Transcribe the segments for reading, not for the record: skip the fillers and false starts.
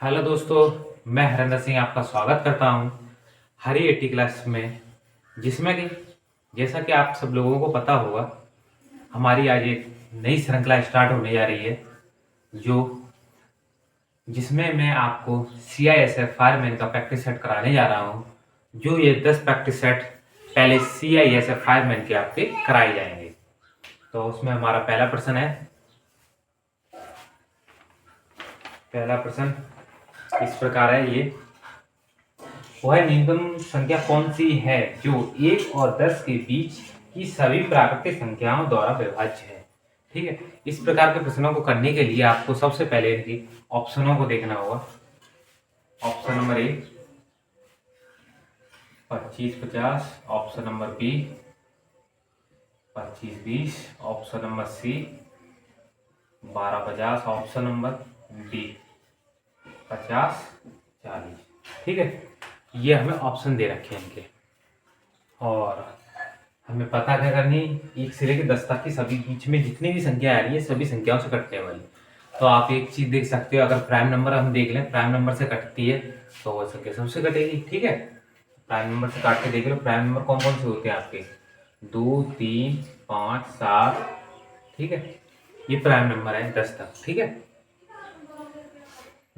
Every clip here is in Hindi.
हेलो दोस्तों, मैं हरिंदर सिंह आपका स्वागत करता हूं हरी एटी क्लास में, जिसमें कि जैसा कि आप सब लोगों को पता होगा, हमारी आज एक नई श्रृंखला स्टार्ट होने जा रही है, जो जिसमें मैं आपको CISF फायरमैन का प्रैक्टिस सेट कराने जा रहा हूं। जो ये 10 प्रैक्टिस सेट पहले CISF फायरमैन के आपके कराए जाएंगे। तो उसमें हमारा पहला प्रश्न इस प्रकार है। ये वह न्यूनतम संख्या कौन सी है जो 1 और 10 के बीच की सभी प्राकृतिक संख्याओं द्वारा विभाज्य है। ठीक है, इस प्रकार के प्रश्नों को करने के लिए आपको सबसे पहले इनकी ऑप्शनों को देखना होगा। Option number A 25-50, option number B 25-20, option number C 12-50, option number D 50-40। ठीक है, ये हमें ऑप्शन दे रखे हैं इनके, और हमें पता क्या करनी, 1 से लेकर 10 तक की सभी बीच में जितनी भी संख्या आ रही है सभी संख्याओं से कटने वाली। तो आप एक चीज देख सकते हो, अगर प्राइम नंबर हम देख लें, प्राइम नंबर से कटती है तो वह संख्या सबसे कटेगी। ठीक है, प्राइम नंबर से काट के देख लो, प्राइम नंबर कौन कौन से होते हैं आपके, 2, 3, 5, 7। ठीक है, ये प्राइम नंबर है 10 तक। ठीक है,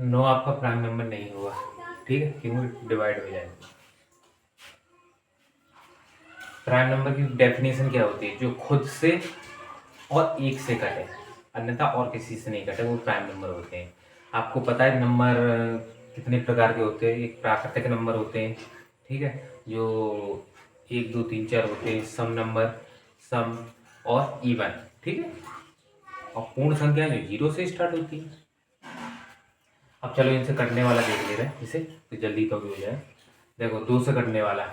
9 आपका प्राइम नंबर नहीं होगा। ठीक है, क्योंकि डिवाइड हो जाएगा। प्राइम नंबर की डेफिनेशन क्या होती है, जो खुद से और 1 से कटे, अन्यथा और किसी से नहीं कटे, वो प्राइम नंबर होते हैं। आपको पता है नंबर कितने प्रकार के होते हैं। एक प्राकृतिक नंबर होते हैं, ठीक है, जो 1, 2, 3, 4 होते हैं, सम नंबर, सम और इवन। ठीक है, और पूर्ण संख्या जो 0 से स्टार्ट होती है। अब चलो इनसे कटने वाला देख ले रहे हैं इसे, तो जल्दी तो भी हो जाए। देखो 2 से कटने वाला,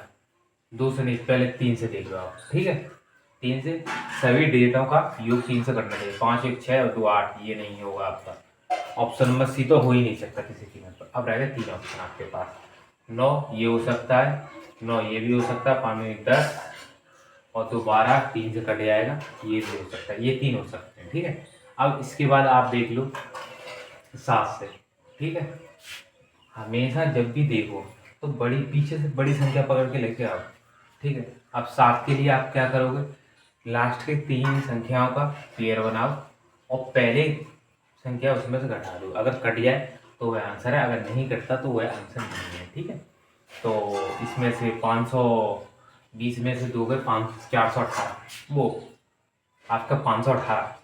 2 से नहीं, पहले 3 से देख लो आप। ठीक है, 3 से सभी डिजिटों का योग 3 से करना चाहिए। 5, 1, 6 और 2, 8, ये नहीं होगा आपका। ऑप्शन नंबर सी तो हो ही नहीं सकता किसी कीमत पर। अब रह गए 3 ऑप्शन आपके पास। 9 ये हो सकता है, 9 ये भी हो सकता है, 5 में 10 और 2 12, 3 से कट जाएगा, ये भी हो सकता है, ये 3 हो सकते हैं। ठीक है, अब इसके बाद आप देख लो 7 से। ठीक है, हमेशा जब भी देखो तो बड़ी पीछे से बड़ी संख्या पकड़ के लेके आओ। ठीक है, अब 7 के लिए आप क्या करोगे, लास्ट के 3 संख्याओं का पेयर बनाओ और पहले संख्या उसमें से घटा दो। अगर कट जाए तो वह आंसर है, अगर नहीं कटता तो वह आंसर नहीं है। ठीक है, तो इसमें से 520 में से दोगे 418, वो आपका 518।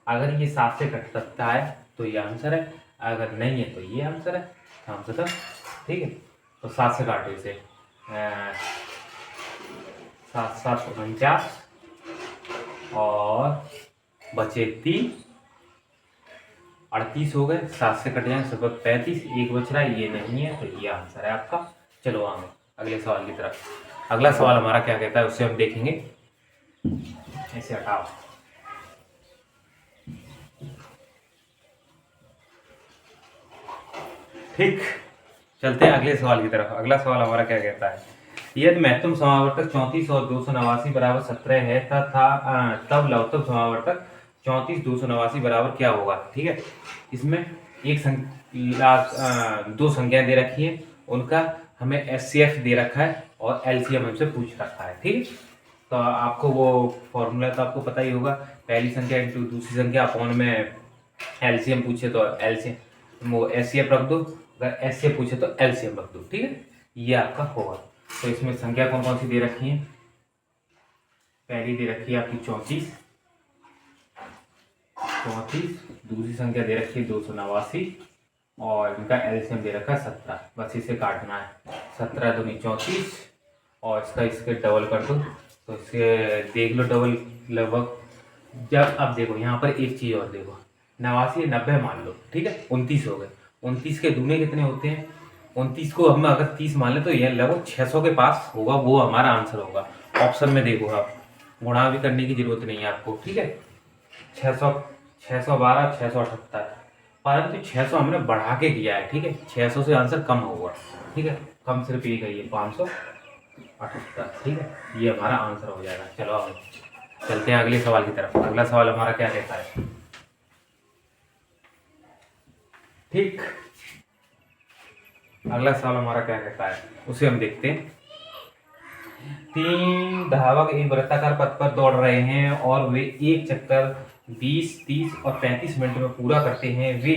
अगर ये 7 से कट सकता है तो ये आंसर है, अगर नहीं है तो ये आंसर है। काम खत्म। ठीक है, तो 7 से काटो इसे, 7 7 49 और बचे 3, 38 हो गए। 7 से कट जाएंगे, सब 35, एक बच रहा है, ये नहीं है, तो ये आंसर है आपका। चलो आगे अगले सवाल की तरफ। अगला सवाल हमारा क्या कहता है, उससे हम देखेंगे। ऐसे हटाओ। ठीक, चलते हैं अगले सवाल की तरफ। अगला सवाल हमारा क्या कहता है, यदि महत्तम समावर्तक 34 और 289 बराबर 17 है तथा तब लघुत्तम समावर्तक 34 289 बराबर क्या होगा। ठीक है, इसमें दो संख्या दे रखी है, उनका हमें SCF दे रखा है और LCM हमसे पूछ रखा है। ठीक है, तो आपको वो फॉर्मूला तो आपको पता ही होगा, पहली संख्या इंटू दूसरी संख्या अपॉन में LCM पूछे तो LCM, वो SCF रख दो, अगर SCF पूछे तो LCM रख दो। ठीक है, ये आपका होगा। तो इसमें संख्या कौन कौन सी दे रखी है, पहली दे रखी है आपकी 34, दूसरी संख्या दे रखी है 289 और इनका LCM दे रखा है 17। बस इसे काटना है, 17 दूनी 34 और इसके डबल कर दो, तो इसके देख लो डबल लगभग। जब अब देखो यहाँ पर एक चीज़ और देखो, 89 90 मान लो। ठीक है, 29 हो गए। 29 के दूने कितने होते हैं, 29 को हम अगर 30 मान ले तो यह लगभग 600 के पास होगा, वो हमारा आंसर होगा। ऑप्शन में देखो आप, गुणा भी करने की जरूरत नहीं है आपको। ठीक है, 600, 612, 678, परंतु 600 हमने बढ़ा के किया है। ठीक है, 600 से आंसर कम होगा। ठीक है, कम सिर्फ एक है, ये 578। ठीक है, ये हमारा आंसर हो जाएगा। चलो अब चलते हैं अगले सवाल की तरफ। अगला सवाल हमारा क्या कहता है, ठीक, अगला सवाल हमारा क्या कहता है उसे हम देखते हैं। 3 धावक एक वृत्ताकार पथ पर दौड़ रहे हैं और वे एक चक्कर 20, 30 और 35 मिनट में पूरा करते हैं। वे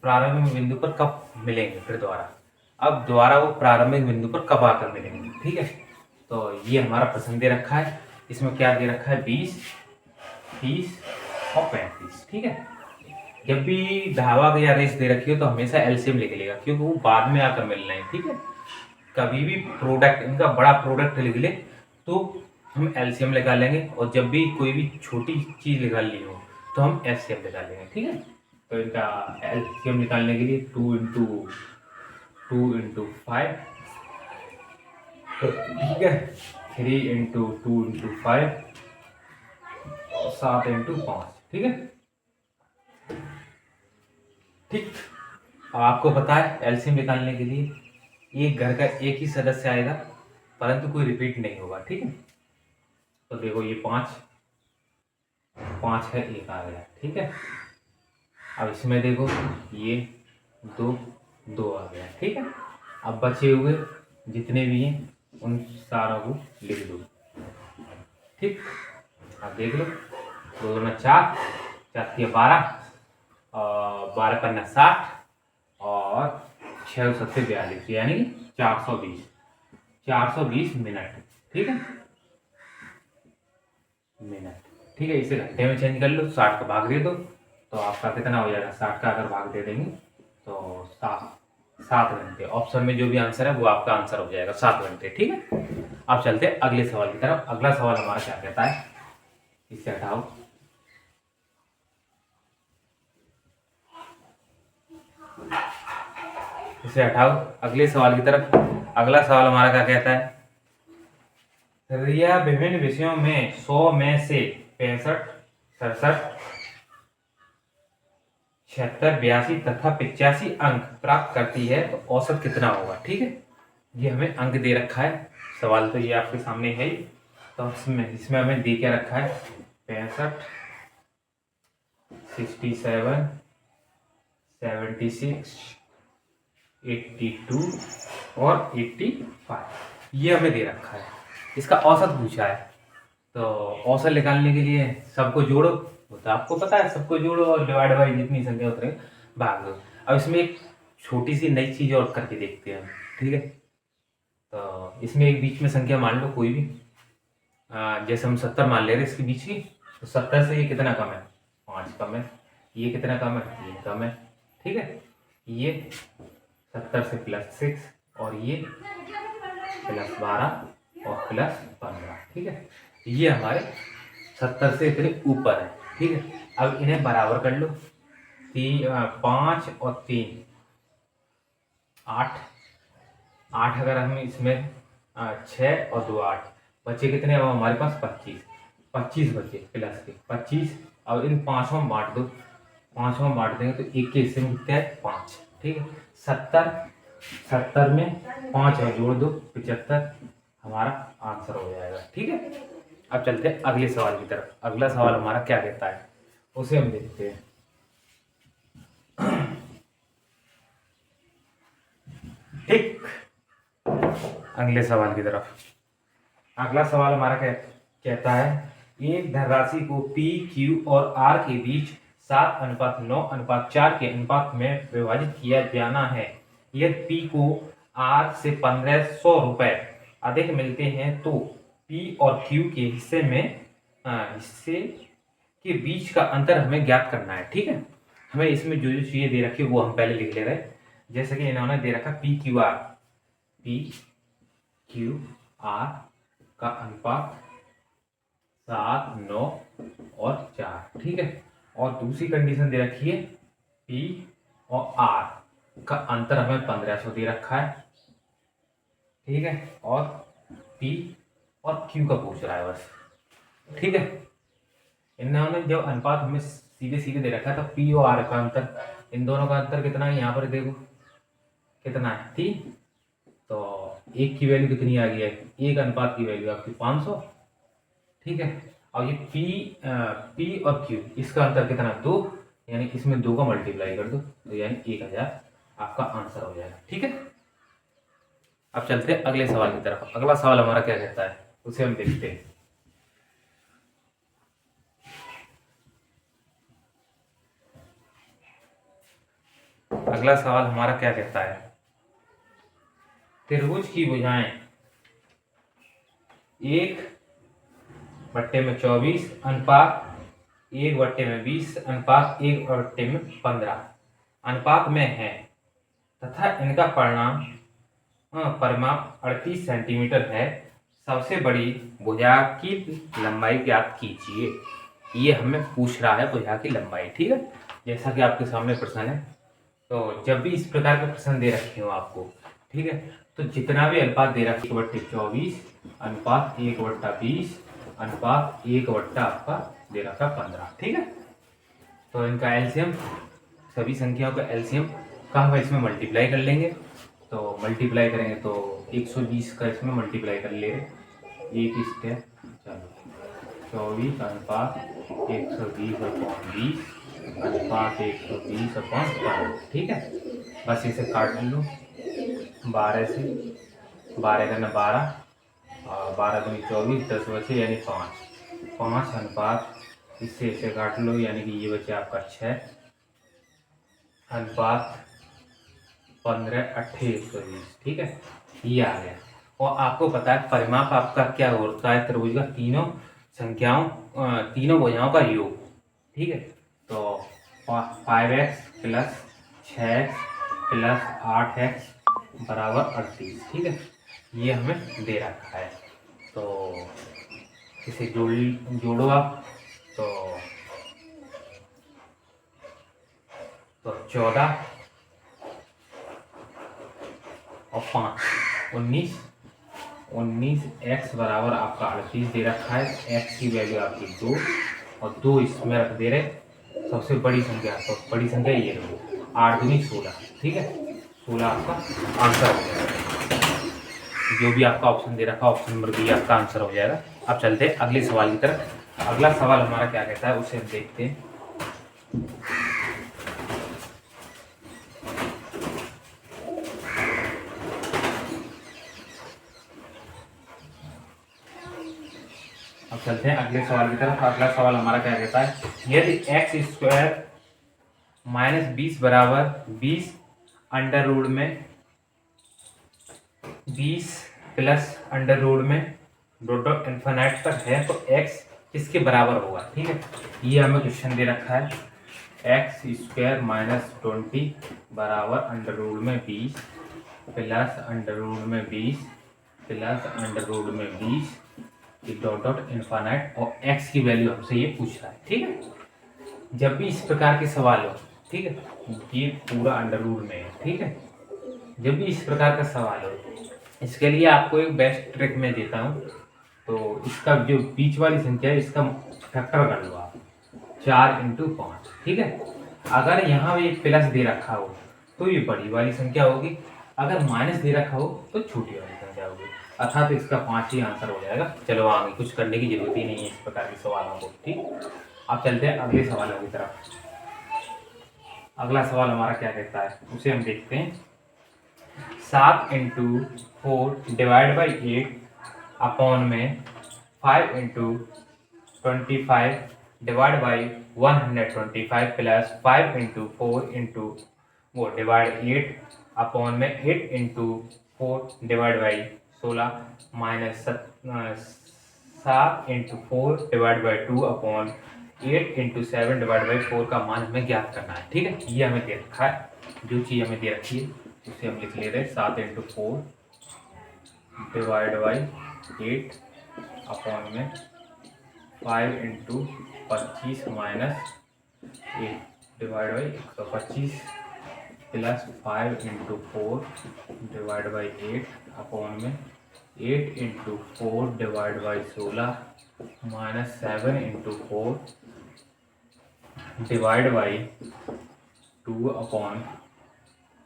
प्रारंभिक बिंदु पर कब मिलेंगे? फिर दोबारा वो प्रारंभिक बिंदु पर कब आकर मिलेंगे? ठीक है, तो ये हमारा प्रश्न दे रखा है। इसमें क्या दे रखा है? 20, 30 और 35। ठीक है, जब भी धावक या रेस दे रखी हो तो हमेशा एलसीएम लिख लेगा, क्योंकि वो बाद में आकर मिल रहे हैं। ठीक है, कभी भी प्रोडक्ट इनका बड़ा प्रोडक्ट लिख ले तो हम एलसीएम निकालेंगे, और जब भी कोई भी छोटी चीज निकालनी हो तो हम एलसीएम निकालेंगे। ठीक है, तो इनका एलसीएम निकालने के लिए 2 इंटू 5, ठीक है, 3 इंटू 2 इंटू 5, 7 इंटू 5। ठीक है, ठीक, अब आपको पता है एलसीएम निकालने के लिए एक घर का एक ही सदस्य आएगा, परंतु कोई रिपीट नहीं होगा। ठीक है, तो देखो ये 5 है, एक आ गया। ठीक है, अब इसमें देखो ये 2 आ गया। ठीक है, अब बचे हुए जितने भी हैं उन सारों को लिख दो। ठीक, अब देख लो, 2 दूना 4, 4 12, और 12 पन्ना 60, और 6 7 42, यानी 420 मिनट। ठीक है, मिनट। ठीक है, इसे घंटे में चेंज कर लो, 60 का भाग दे दो तो आपका कितना हो जाएगा? 60 का अगर भाग दे देंगे तो 7 घंटे। ऑप्शन में जो भी आंसर है वो आपका आंसर हो जाएगा, 7 घंटे। ठीक है, अब चलते हैं अगले सवाल की तरफ। अगला सवाल हमारा क्या कहता है, इससे हटाओ। इसे हटाओ, अगले सवाल की तरफ। अगला सवाल हमारा क्या कहता है? रिया विभिन्न विषयों में 100 में से 65, 67, 76, 82 तथा 85 अंक प्राप्त करती है तो औसत कितना होगा? ठीक है, ये हमें अंक दे रखा है, सवाल तो ये आपके सामने है ही। तो इसमें हमें दे क्या रखा है? 65, 67, 76, 82 और 85, ये हमें दे रखा है। इसका औसत पूछा है, तो औसत निकालने के लिए सबको जोड़ो, वो तो आपको पता है, सबको जोड़ो और डिवाइड बाई जितनी संख्या उतरे भाग दो। अब इसमें एक छोटी सी नई चीज और करके देखते हैं। ठीक है, तो इसमें एक बीच में संख्या मान लो कोई भी, जैसे हम 70 मान ले रहे इसके बीच की, तो 70 से ये कितना कम है? 5 कम है। ये कितना कम है? 3 कम है। ठीक है, ये 70 से +6 और ये +12 और +15। ठीक है, ये हमारे 70 से इतने ऊपर है। ठीक है, अब इन्हें बराबर कर लो। 5 और 3 8, अगर हम इसमें 6 और 2 8, बचे कितने? अब हमारे पास 25 बचे प्लस के 25। अब इन 5 में बांट दो, 5 में बांट देंगे तो एक के हिस्से में कितना है? 5। ठीक है, 70 में 5 और जोड़ दो 75, हमारा आंसर हो जाएगा। ठीक है, अब चलते हैं अगले सवाल की तरफ। अगला सवाल हमारा क्या कहता है उसे हम देखते हैं। ठीक, अगले सवाल की तरफ। अगला सवाल हमारा कहता है, एक धनराशि को P, Q और R के बीच 7:9:4 के अनुपात में विभाजित किया जाना है। यदि P को R से 1500 रुपए अधिक मिलते हैं तो P और Q के हिस्से के बीच का अंतर हमें ज्ञात करना है। ठीक है, हमें इसमें जो चीजें दे रखी है वो हम पहले लिख ले रहे हैं। जैसे कि इन्होंने दे रखा P Q R का अनुपात 7, 9 और 4। ठीक है, और दूसरी कंडीशन दे रखी है P और R का अंतर हमें 1500 दे रखा है। ठीक है, और P और Q का पूछ रहा है बस। ठीक है, इन्होंने जो अनुपात हमें सीधे दे रखा है, तो P और R का अंतर, इन दोनों का अंतर कितना है? यहाँ पर देखो कितना है? 3। तो एक की वैल्यू कितनी आ गई है? एक अनुपात की वैल्यू आपकी 500। ठीक है, और ये P और Q, इसका अंतर कितना? 2, यानी इसमें 2 का मल्टीप्लाई कर दो तो यानी 1000 आपका आंसर हो जाएगा। ठीक है, अब चलते हैं अगले सवाल की तरफ। अगला सवाल हमारा क्या कहता है उसे हम देखते हैं। अगला सवाल हमारा क्या कहता है, त्रिभुज की भुजाएं 1/24 अनुपात 1/20 अनुपात 1/15 अनुपात में है तथा इनका परिमाप 38 सेंटीमीटर है। सबसे बड़ी भुजा की लंबाई ज्ञात कीजिए। ये हमें पूछ रहा है भुजा की लंबाई। ठीक है, जैसा कि आपके सामने प्रश्न है, तो जब भी इस प्रकार के प्रश्न दे रखे हो आपको, ठीक है, तो जितना भी अनुपात दे रखा 1/24 अनुपात 1/20 अनुपात 1 आपका दे रखा 15। ठीक है, तो इनका एलसीएम, सभी संख्याओं का एलसीएम का हम इसमें मल्टीप्लाई कर लेंगे। तो मल्टीप्लाई करेंगे तो 120 का इसमें मल्टीप्लाई कर ले एक स्टेप। चलो 24 अनुपात 120/20 अनुपात 120/15। ठीक है, बस इसे काट लो 12 से, 12 करना 12 और 12 दूनी 24, 10 बचे यानी 5 अनुपात इससे इसे काट लो यानी कि ये बचे आपका 6 अनुपात 15 28 120। ठीक है, ये आ गया। और आपको पता है परिमाप आपका क्या होता है त्रिभुज का, तीनों संख्याओं तीनों भुजाओं का योग। ठीक है, तो 5x plus 6x plus 8x बराबर 38। ठीक है, ये हमें दे रखा है। तो इसे जोड़ो आप, तो 14 और 5 19 x बराबर आपका 38 दे रखा है। x की वैल्यू आपकी 2 और 2 इसमें रख दे रहे। सबसे बड़ी संख्या, तो बड़ी संख्या ये रही 8 दूनी 16। ठीक है, 16 आपका आंसर हो जाएगा। जो भी आपका ऑप्शन दे रखा ऑप्शन नंबर बी आपका आंसर हो जाएगा। अब चलते हैं अगले सवाल की तरफ। अगला सवाल हमारा क्या कहता है उसे हम देखते हैं। अब चलते हैं अगले सवाल की तरफ। अगला सवाल हमारा क्या कहता है, यदि x² - 20 बराबर 20 अंडर रूट में 20 प्लस अंडर रूट में डॉट इन्फिनिट तक है तो x किसके बराबर होगा। ठीक है, ये हमें क्वेश्चन दे रखा है। x² - 20 बराबर अंडर रूट में 20 प्लस अंडर रूट में 20 प्लस अंडर रूट में 20 डॉट डॉट इन्फिनिट, और x की वैल्यू हमसे ये पूछ रहा है। ठीक है, जब भी इस प्रकार के सवाल हो, ठीक है, ये पूरा अंडर रूट में है। ठीक है, जब भी इस प्रकार का सवाल हो, इसके लिए आपको एक बेस्ट ट्रिक मैं देता हूँ। तो इसका जो बीच वाली संख्या है इसका फैक्टर कर लो आप, 4 × 5। ठीक है, अगर यहाँ भी एक प्लस दे रखा हो तो ये बड़ी वाली संख्या होगी, अगर माइनस दे रखा हो तो छोटी वाली संख्या होगी, अर्थात तो इसका 5 ही आंसर हो जाएगा। चलो आगे कुछ करने की जरूरत ही नहीं है इस प्रकार के सवालों को। ठीक, अब चलते हैं अगले सवालों की तरफ। अगला सवाल हमारा क्या कहता है उसे हम देखते हैं। 7 × 4 डिवाइड बाई 8 अपॉन में 5 × 25 डिवाइड बाई 125 प्लस 5 × 4 वो डिवाइड 8 अपॉन में 8 × 4 divide by 16 minus 7 × 4 divide by 2 upon 8 × 7 divide by 4 का मान हमें ज्ञात करना है। ठीक है, ये हमें दे रखा है, जो चीज़ हमें दे रखी है उसे हम लिख ले रहे हैं। 7 × 4 डिवाइड बाई 8 अपॉन में 5 × 25 minus 8 divide by 125 plus 5 × 4 divide by 8 upon में 8 × 4 divide by 16 minus 7 × 4 divide by 2 upon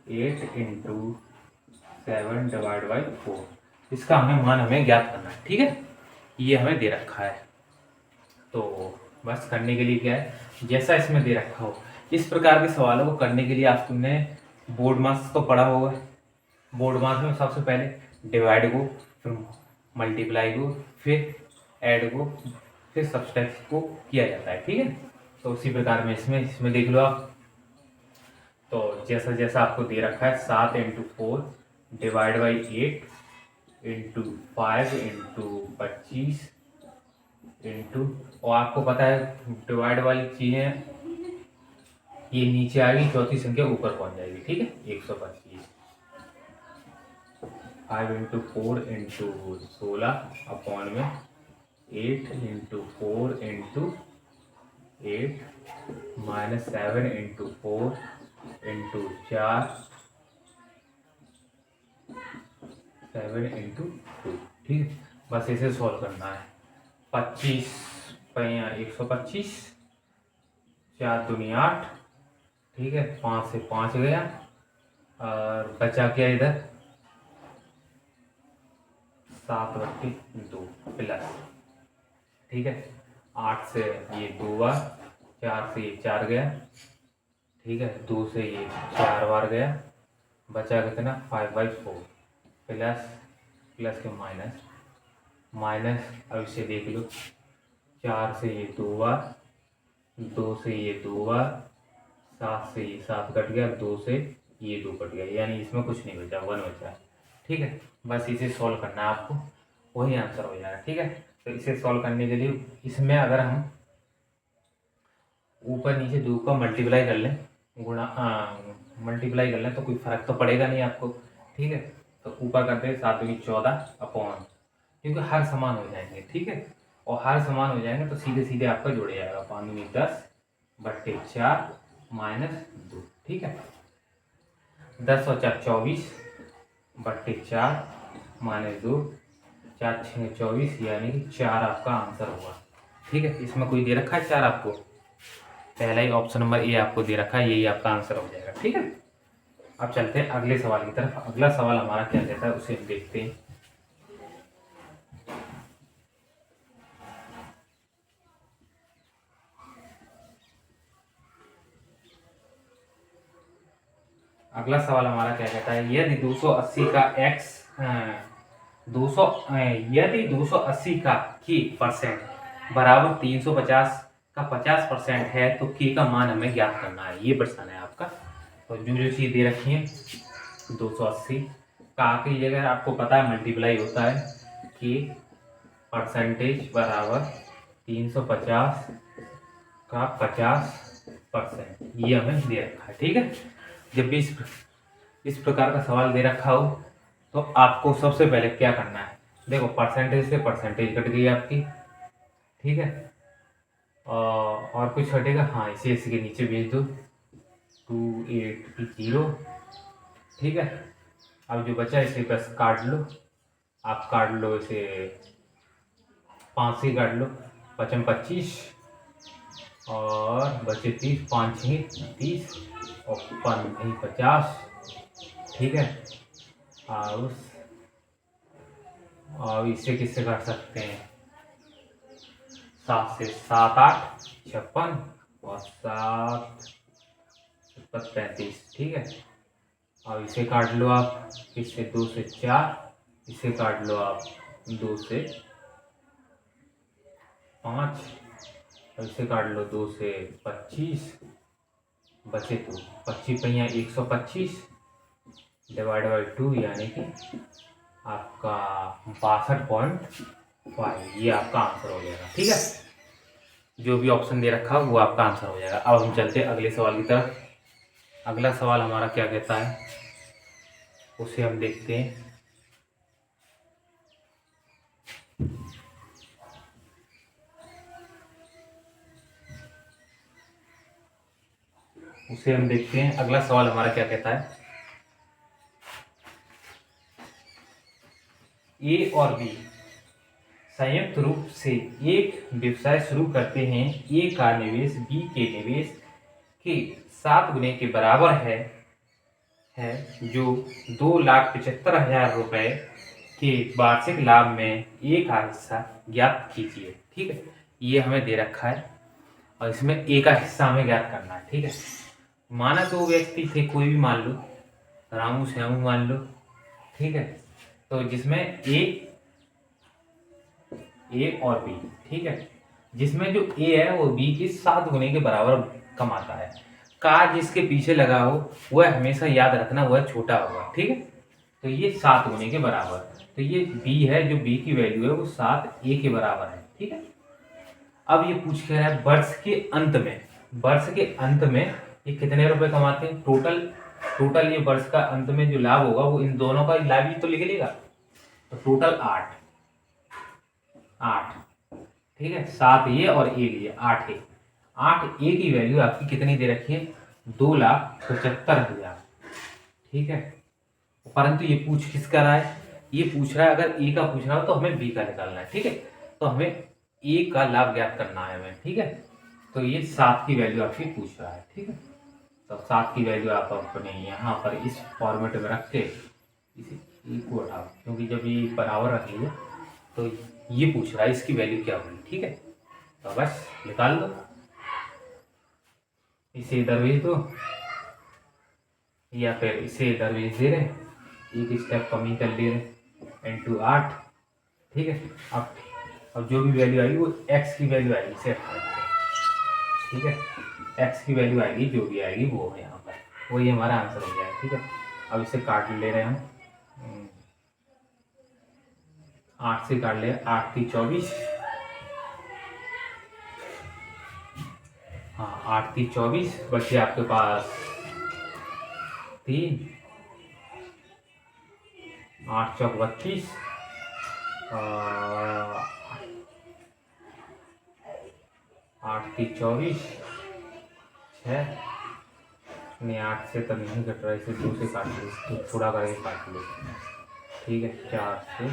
8 × 7 divide by 4। इसका हमें ज्ञात करना है। ठीक है, ये हमें दे रखा है। तो बस करने के लिए क्या है, जैसा इसमें दे रखा हो इस प्रकार के सवालों को करने के लिए आप तुमने बोर्ड मास तो पढ़ा होगा। बोर्ड मास में सबसे पहले डिवाइड को, फिर मल्टीप्लाई को, फिर ऐड को, फिर सब्सट्रैक्ट को किया जाता है। ठीक है, तो उसी प्रकार में इसमें देख लो आप। तो जैसा जैसा आपको दे रखा है 7 into 4 divide by 8 into 5 into 25 into, और आपको पता है डिवाइड वाली चीज़ें ये नीचे आएगी, चौथी संख्या ऊपर पहुंच जाएगी। ठीक है, 125 5 इंटू 4 इंटू 16 अपॉन में 8 into 4 into 8 minus 7 into 4 into 4 7 into 2। ठीक है, बस इसे सॉल्व करना है। 25 पैया 125, 4 दूनी 8। ठीक है, 5 से 5 गया और बचा क्या इधर 7/2 प्लस। ठीक है, 8 से ये 2 बार, 4 से ये 4 गया। ठीक है, 2 से ये 4 बार गया, बचा कितना 5/4 प्लस प्लस के माइनस माइनस। अब इसे देख लो, 4 से ये 2 बार, 2 से ये 2 बार, 7 से ये 7 कट गया, 2 से ये 2 कट गया, यानी इसमें कुछ नहीं बचा, 1 बचा है। ठीक है, बस इसे सॉल्व करना है आपको, वही आंसर हो जाएगा। ठीक है, तो इसे सॉल्व करने के लिए इसमें अगर हम ऊपर नीचे 2 का मल्टीप्लाई कर लें, मल्टीप्लाई कर लें तो कोई फर्क तो पड़ेगा नहीं आपको। ठीक है, तो ऊपर करते हैं 7 दूनी 14 अपॉन, क्योंकि हर समान हो जाएंगे। ठीक है, और हर समान हो जाएंगे तो सीधे सीधे आपका जुड़ जाएगा 5 दूनी 10/4 माइनस 2। ठीक है, 10 और 4 24/4 माइनस 2, 4 6 24, यानी कि 4 आपका आंसर होगा। ठीक है, इसमें कोई दे रखा है 4 आपको, पहला ही ऑप्शन नंबर ए आपको दे रखा है, यही आपका आंसर हो जाएगा। ठीक है, अब चलते हैं अगले सवाल की तरफ। अगला सवाल हमारा क्या कहता है उसे हम देखते हैं। अगला सवाल हमारा क्या कहता है, यदि 280 का x 200 यदि 280 का k परसेंट बराबर 350 का 50% है तो k का मान हमें ज्ञात करना है, ये प्रश्न है आपका। तो जो चीज़ दे रखी है 280 का की जगह आपको पता है मल्टीप्लाई होता है k परसेंटेज बराबर 350 का 50%, ये हमें दे रखा है। ठीक है, जब भी इस प्रकार का सवाल दे रखा हो तो आपको सबसे पहले क्या करना है, देखो परसेंटेज से परसेंटेज कट गई आपकी। ठीक है, और कुछ कटेगा, हाँ इसे इसी के नीचे भेज दो 280। ठीक है, अब जो बचा इसे बस काट लो, आप काट लो इसे 5 से काट लो, 5 25 और बचे 30, 5 6 30 और 5 50। ठीक है, और इसे किससे काट सकते हैं, 7 से 7 8 56 और 7 35। ठीक है, और इसे काट लो आप, इससे 2 से 4, इसे काट लो आप 2 से 5, और इसे काट लो 2 से 25, बचे तो 25 पहिया 125 डिवाइड बाई 2, यानी कि आपका 62.5, ये आपका आंसर हो जाएगा। ठीक है, जो भी ऑप्शन दे रखा वो आपका आंसर हो जाएगा। अब हम चलते हैं अगले सवाल की तरफ। अगला सवाल हमारा क्या कहता है उसे हम देखते हैं। अगला सवाल हमारा क्या कहता है, ए और बी संयुक्त रूप से एक व्यवसाय शुरू करते हैं। ए का निवेश बी के निवेश के 7 गुने के बराबर है जो 2,75,000 रुपए के वार्षिक लाभ में ए का हिस्सा ज्ञात कीजिए। ठीक है, ये हमें दे रखा है और इसमें ए का हिस्सा हमें ज्ञात करना है। ठीक है, माना दो व्यक्ति थे, कोई भी मान लो, रामू श्यामू मान लो, ठीक है। तो जिसमें ए और बी, ठीक है, जिसमें जो ए है वो बी की 7 गुने के बराबर कमाता है। का जिसके पीछे लगा हो वह हमेशा याद रखना वह छोटा होगा, ठीक है। तो ये 7 गुने के बराबर, तो ये बी है, जो बी की वैल्यू है वो 7 ए के बराबर है, ठीक है। अब ये पूछ के रहा है वर्ष के अंत में, वर्ष के अंत में ये कितने रुपए कमाते हैं टोटल। टोटल ये वर्ष का अंत में जो लाभ होगा वो इन दोनों का लाभ ही तो लिख लेगा। तो टोटल 8, ठीक है, 7 ये और ए लिए 8 ए। 8 ए की वैल्यू आपकी कितनी दे रखी है, 2,75,000, ठीक है। परंतु ये पूछ किसका रहा है, ये पूछ रहा है, अगर ए का पूछ रहा हो तो हमें बी का निकालना है, ठीक है। तो हमें ए का लाभ ज्ञात करना है हमें, ठीक है। तो ये 7 की वैल्यू आपकी पूछ रहा है, ठीक है। तो 7 की वैल्यू आप अपने यहाँ पर इस फॉर्मेट में रख के इसे ए को हटाओ, क्योंकि जब ये बराबर रखिए तो ये पूछ रहा है इसकी वैल्यू क्या होगी, ठीक है। तो बस निकाल दो, इसे इधर भेज दो या फिर इसे इधर भेज दे रहे, एक स्टेप कमी कर ले रहे, इंटू 8, ठीक है। अब जो भी वैल्यू आएगी वो एक्स की वैल्यू आएगी, इसे हटा देते हैं, ठीक है। एक्स की वैल्यू आएगी, जो भी आएगी वो है यहाँ पर, वही हमारा आंसर हो जाएगा, ठीक है। अब इसे काट ले रहे हैं हम, 8 से काट ले, 8 की 24, हाँ 8 की 24, बचे आपके पास 3, 8 चौक 32, 8 की 24, 6, नहीं 8 से तो नहीं कट रहा, इसे 2 से काट लो, तो थोड़ा करके काट लो, ठीक है। 4 से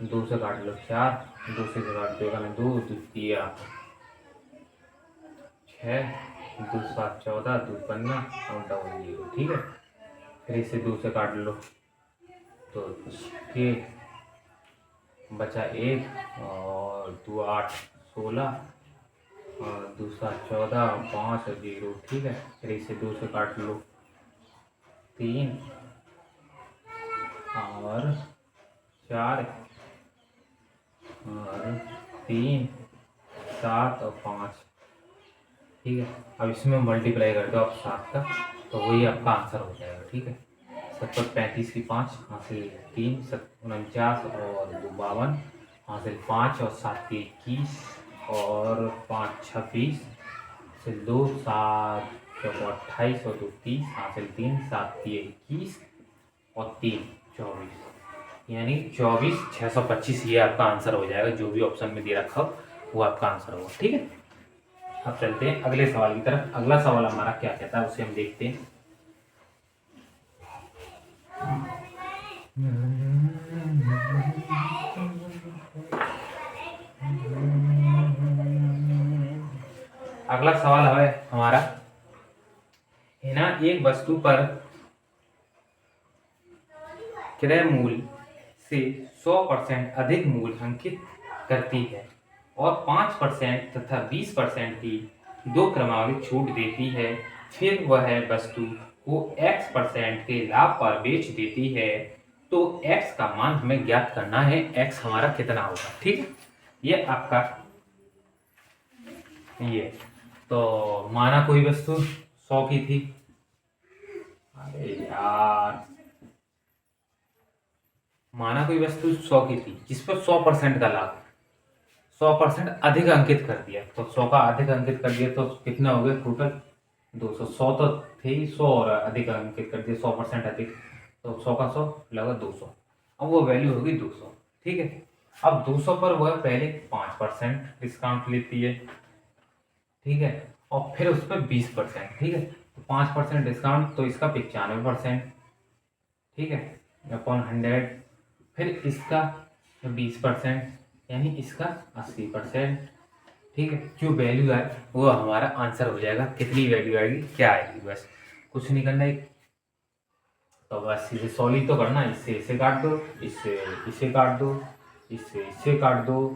2 से काट लो, 4, 2 से काट दो, 2 द्वितीय 6, 2 7 14, 2 15 और डबल 0, ठीक है। फिर इसे 2 से काट लो तो के बचा 1 और 2 8 16 और 2 7 14, 5 और 0, ठीक है। फिर इसे 2 से काट लो, 3 और 4 और 3 7 और 5, ठीक है। अब इसमें मल्टीप्लाई कर दो आप 7 का, तो वही आपका आंसर हो जाएगा, ठीक है। 7 35 की 5 हासिल 3, 49 और 2 52 हासिल 5 और 7 की 21 और 5 26 हासिल 2, 7 चौको 28 और 2 30 हासिल 3, 7 की 21 और 3 24, यानी 24 625, ये आपका आंसर हो जाएगा। जो भी ऑप्शन में दे रखा हो वो आपका आंसर होगा, ठीक है। अब चलते हैं अगले सवाल की तरफ। अगला सवाल हमारा क्या कहता है उसे हम देखते हैं। अगला सवाल है हमारा, है ना, एक वस्तु पर क्रय मूल्य से 100% अधिक मूल्य अंकित करती है और 5% तथा 20% की 2 क्रमावधि छूट देती है, फिर वह वस्तु को x% के लाभ पर बेच देती है, तो x का मान हमें ज्ञात करना है। x हमारा कितना होगा, ठीक है। ये आपका ये, तो माना कोई वस्तु 100 की थी, अरे यार, माना कोई वस्तु 100 की थी जिस पर 100% का लाभ, 100% अधिक अंकित कर दिया, तो 100 का अधिक अंकित कर दिया तो कितना हो गया टोटल 200। 100 तो थे ही, 100 और अधिक अंकित कर दिया, 100% अधिक, तो 100 का 100 लगा 200। अब वो वैल्यू होगी 200, ठीक है। अब 200 पर वह पहले 5% डिस्काउंट लेती है, ठीक है, और फिर उस पर 20%, ठीक है। तो 5% डिस्काउंट तो इसका 95%, ठीक है, अपॉन 100, फिर इसका 20%, यानी इसका 80%, ठीक है। जो वैल्यू आए वो हमारा आंसर हो जाएगा। कितनी वैल्यू आएगी, क्या आएगी, बस कुछ नहीं करना है। तो बस इसे सॉल्व तो करना, इससे इसे काट दो, इससे इसे काट दो, इससे इसे काट दो,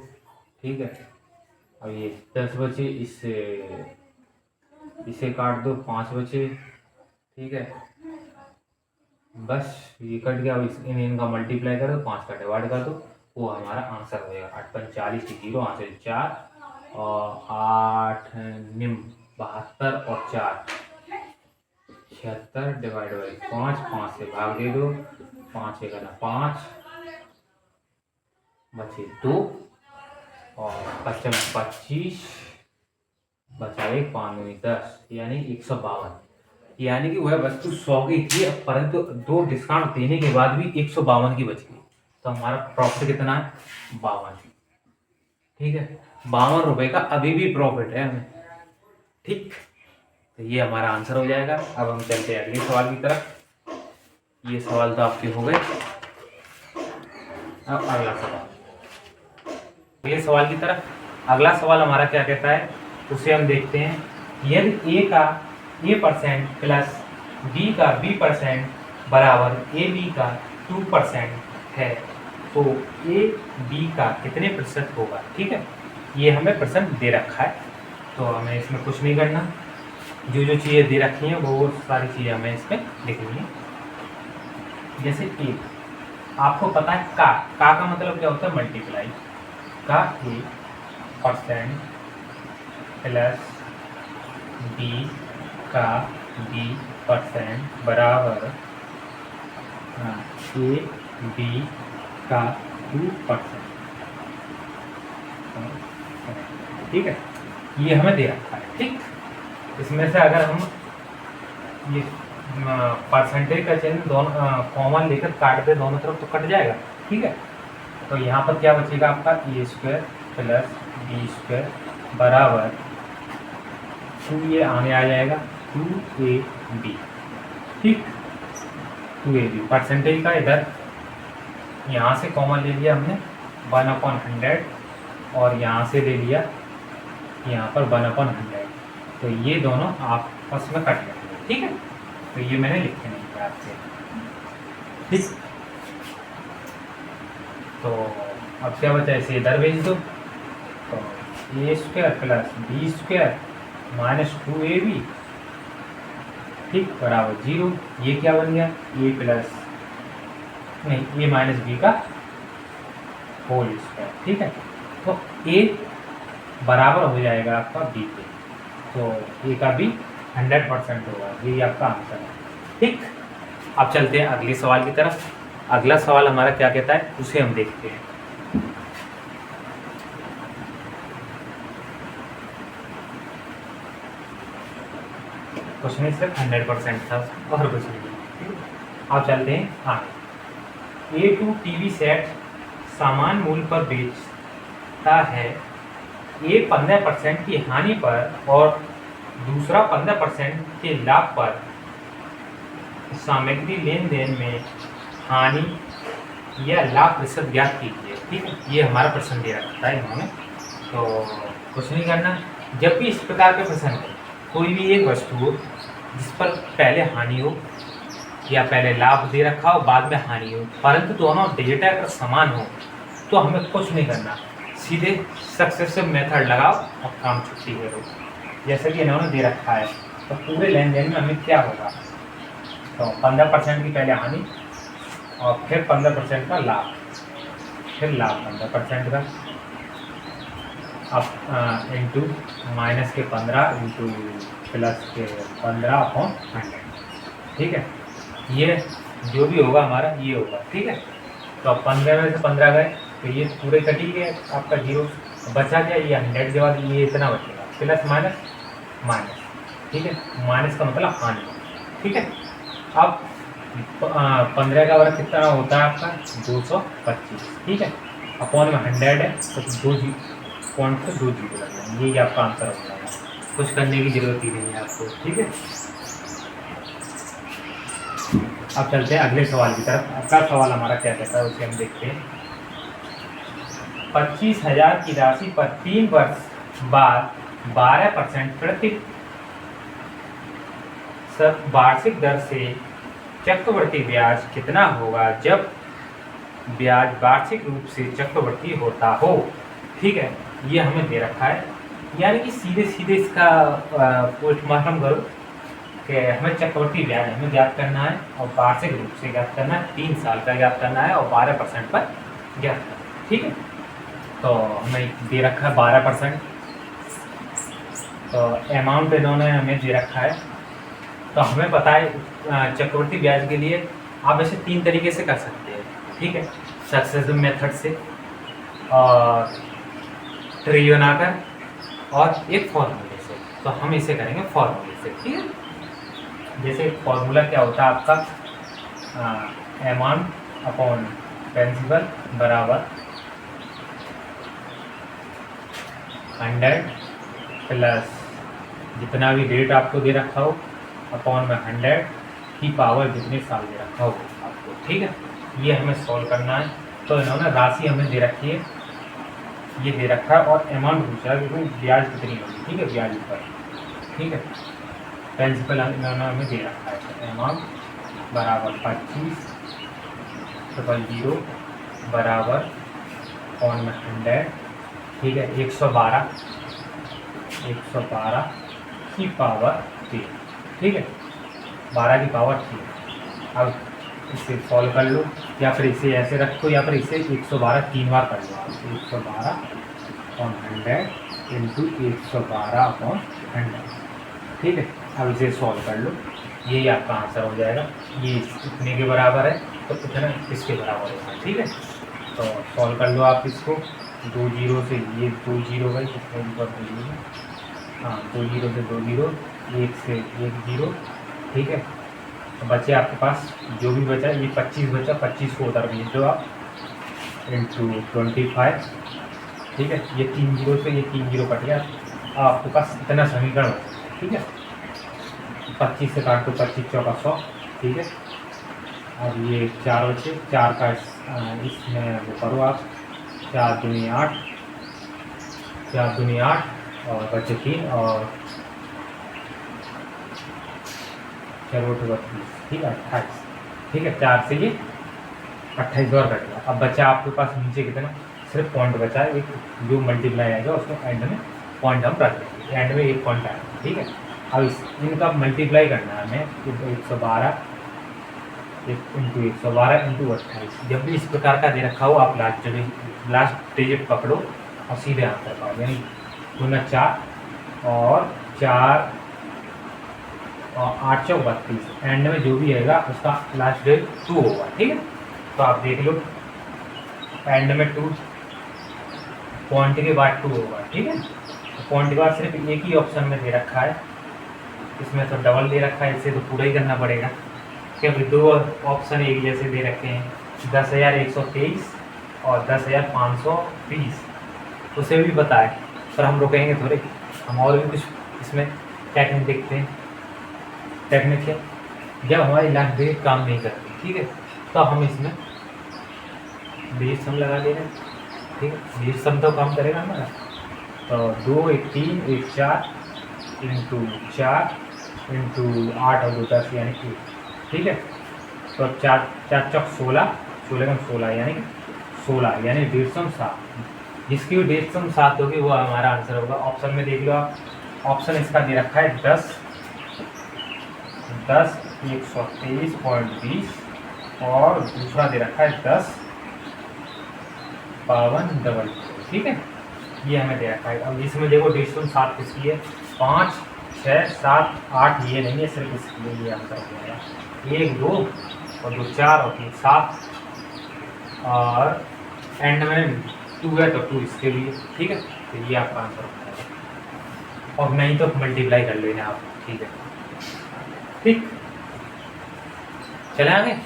ठीक है। अब ये 10 बचे, इससे इसे काट दो, 5 बचे। ठीक है, बस ये कट गया। अब इनका मल्टीप्लाई करो, 5 का डिवाइड कर दो, वो हमारा आंसर हो जाएगा। 8 पंच 40 की 0, आंसर 4 और 8 निम 72 और 4 76 डिवाइड बाई 5, 5 से भाग दे दो, 5 एक ना 5 बचे 2 और 55 25 बचा 1, 5 दूनी 10 यानी 152। यानी कि वह वस्तु 100 की थी, परंतु 2 डिस्काउंट देने के बाद भी 152 की बच गई। तो हमारा प्रॉफिट कितना है? 52। ठीक है, 52 रुपए का अभी भी प्रॉफिट है हमें। ठीक, तो ये हमारा आंसर हो जाएगा। अब हम चलते हैं अगले सवाल की तरफ। ये सवाल तो आपके हो गए। अब अगला सवाल, अगले सवाल की तरफ। अगला सवाल हमारा क्या कहता है, उसे हम देखते हैं। यदि ए का a% प्लस b का b% बराबर ab का 2% है, तो ab का कितने प्रतिशत होगा? ठीक है, ये हमें परसेंट दे रखा है, तो हमें इसमें कुछ नहीं करना। जो जो चीज़ें दे रखी हैं वो सारी चीज़ें हमें इसमें लिखनी है। जैसे ए, आपको पता है का मतलब क्या होता है? मल्टीप्लाई का a% प्लस b का b% बराबर a b का 2%। ठीक है, ये हमें दे रखा है। ठीक, इसमें से अगर हम ये परसेंटेज का चिन्ह दोनों कॉमन लेकर काट दे दोनों तरफ तो कट जाएगा। ठीक है, तो यहाँ पर क्या बचेगा आपका? a² प्लस b² बराबर 2, ये आने आ जाएगा 2ab। ठीक, 2ab परसेंटेज का इधर यहाँ से कॉमन ले लिया हमने 1/100 और यहाँ से ले लिया यहाँ पर 1/100, तो ये दोनों आपस में कट जाएंगे। ठीक है, तो ये मैंने लिखे नहीं किया आपसे। ठीक, तो अब क्या बचा? इसे इधर भेज दो, तो a² plus b² minus 2ab ठीक बराबर 0। ये क्या बन गया? a प्लस नहीं a माइनस b का होल स्क्वायर। ठीक है, तो a बराबर हो जाएगा आपका b के, तो a का भी 100% होगा। ये आपका आंसर है। ठीक, अब चलते हैं अगले सवाल की तरफ। अगला सवाल हमारा क्या कहता है उसे हम देखते हैं। क्वेश्चन सिर्फ 100% था और कुछ नहीं। अब चलते हैं आगे। A2 टीवी सेट समान मूल्य पर बेचता है। A 15% की हानि पर और दूसरा 15% के लाभ पर सामग्री लेन देन में हानि या लाभ प्रतिशत ज्ञात कीजिए। ठीक है, ये हमारा प्रश्न दे रखा है इन्होंने, तो कुछ नहीं करना। जब भी इस प्रकार के प्रश्न हो, कोई भी एक वस्तु हो जिस पर पहले हानि हो या पहले लाभ दे रखा हो बाद में हानि हो, परंतु दोनों डेटा अगर समान हो तो हमें कुछ नहीं करना, सीधे सक्सेसिव मेथड लगाओ और काम छुट्टी करो। जैसे कि इन्होंने दे रखा है, तो पूरे लेन देन में हमें क्या होगा? तो 15% की पहले हानि और फिर 15% का लाभ, फिर लाभ 15% का, अब इंटू माइनस के 15 इंटू प्लस के 15/100। ठीक है, ये जो भी होगा हमारा ये होगा। ठीक है, तो अब 15 में से 15 गए तो ये पूरे कट ही गए, आपका 0 बचा क्या? ये 100 के बाद ये इतना बचेगा, प्लस माइनस माइनस। ठीक है, माइनस का मतलब हानि। ठीक है, अब 15 का वर्ग कितना होता है आपका? 225। ठीक है, अपॉन में 100 है तो 2 पॉइंट से 2 जीरो लग जाएंगे। यही आपका आंसर हो जाएगा, कुछ करने की जरूरत ही नहीं है आपको। ठीक है, अब चलते हैं अगले सवाल की तरफ। अगला सवाल हमारा क्या कहता है उसे हम देखते हैं। 25,000 की राशि पर 3 वर्ष बाद 12% प्रति वार्षिक दर से चक्रवृद्धि ब्याज कितना होगा जब ब्याज वार्षिक रूप से चक्रवृद्धि होता हो? ठीक है, ये हमें दे रखा है यानी कि सीधे सीधे इसका पोस्टमार्टम करो कि हमें चक्रवृद्धि ब्याज हमें ज्ञात करना है और वार्षिक रूप से ज्ञात करना है, 3 साल का ज्ञात करना है और 12% पर ज्ञात करना है। ठीक है, तो हमें दे रखा है 12%। तो अमाउंट इन्होंने हमें दे रखा है, तो हमें पता है चक्रवृद्धि ब्याज के लिए आप ऐसे 3 तरीके से कर सकते हैं। ठीक है, सक्सेसिव मेथड से और ट्री बनाकर और एक फॉर्मूले से। तो हम इसे करेंगे फॉर्मूले से। ठीक है, जैसे फॉर्मूला क्या होता है आपका, अमाउंट अपॉन प्रिंसिपल बराबर 100 प्लस जितना भी रेट आपको दे रखा हो अपॉन में 100 की पावर जितने साल दे रखा हो आपको। ठीक है, ये हमें सॉल्व करना है। तो इन्होंने राशि हमें दे रखी है, ये दे रखा है और अमाउंट पूछा है कि ब्याज कितनी होगी। ठीक है, ब्याज पर। ठीक है, प्रिंसिपल इन्होंने हमें दे रखा है, अमाउंट बराबर 25,000 बराबर अपॉन में 100। ठीक है, 112 की पावर 3। ठीक है, 12 की पावर 3। अब इसे सॉल्व कर लो, या फिर इसे ऐसे रखो, या फिर इसे 112 3 बार कर लो आप। 112 अपॉन 100 इंटू 112 अपॉन 100। ठीक है, अब इसे सॉल्व कर लो, यही आपका आंसर हो जाएगा। ये इतने के बराबर है तो इतना इसके बराबर होगा। ठीक है, तो सॉल्व कर लो आप इसको। 2 जीरो से ये 2 जीरो गई, कितने ऊपर 2 जीरो, हाँ 2 जीरो से 2 जीरो, 1 से 1 जीरो। ठीक है, तो बचे आपके पास जो भी बचा, ये 25 बचा, 25 को उधर भेज दो आप इंटू 25। ठीक है, ये 3 जीरो से ये 3 जीरो कट गया, अब आपके पास इतना समीकरण हो। ठीक है, 25 से काट दो, 25 चौका 100। ठीक है, अब ये 4 बचे, 4 का इसमें वो करो आप, 4 दूनी 8, 4 दूनी 8 और बचे 3 और चलो 32। ठीक है, 28। ठीक है, 4 से ये 28 और कट गया। अब बचा आपके पास नीचे कितना, सिर्फ पॉइंट बचा है एक, जो मल्टीप्लाई आएगा उसको एंड में पॉइंट हम रख देंगे, एंड में एक पॉइंट आएगा। ठीक है, अब इनका मल्टीप्लाई करना है हमें, 112 इंटू 112 इंटू 28। जब भी इस प्रकार का दे रखा हो आप लास्ट डिजिट पकड़ो और सीधे आंसर पाओ, यानी 2 4 और 4 और 8 चौक 32। एंड में जो भी आएगा उसका लास्ट डिजिट 2 होगा। ठीक है, तो आप देख लो, एंड में 2, पॉइंट के बाद 2 होगा। ठीक है, तो पॉइंट के बाद सिर्फ एक ही ऑप्शन में दे रखा है, इसमें तो डबल दे रखा है, इसे तो पूरा ही करना पड़ेगा क्योंकि 2 ऑप्शन एक जैसे दे रखे हैं, 10,123 और 10,520। उसे भी पता है, पर हम रुकेंगे थोड़े, हम और भी कुछ इसमें टेक्निक देखते हैं। टेक्निक है जब हमारी लास्ट डिजिट काम नहीं करती। ठीक है, तो हम इसमें डिजिट सम लगा दे रहे हैं। ठीक है, डिजिट सम तो काम करेगा हमारा, तो 2 1 3 1 4 इंटू 4 इंटू 8 और 2 10 यानी 1। ठीक है, तो 4 4 चौक 16, 16 का 16 यानी 16 यानी 150। जिसकी भी 150 होगी वो हमारा आंसर होगा। ऑप्शन में देख लो आप, ऑप्शन इसका दे रखा है 10 123.20 और दूसरा दे रखा है 10 5200। ठीक है, ये हमें दे रखा है। अब इसमें देखो 150 किसकी है, 5 6 7 8 ये नहीं है, सिर्फ इसके लिए ये आंसर हो गया। 1 2 और 2 4 और 3 7 और एंड में 2 है तो 2 इसके लिए। ठीक है, तो ये आपका आंसर हो जाएगा, और नहीं तो मल्टीप्लाई कर लेना आप। ठीक है, ठीक, चले आगे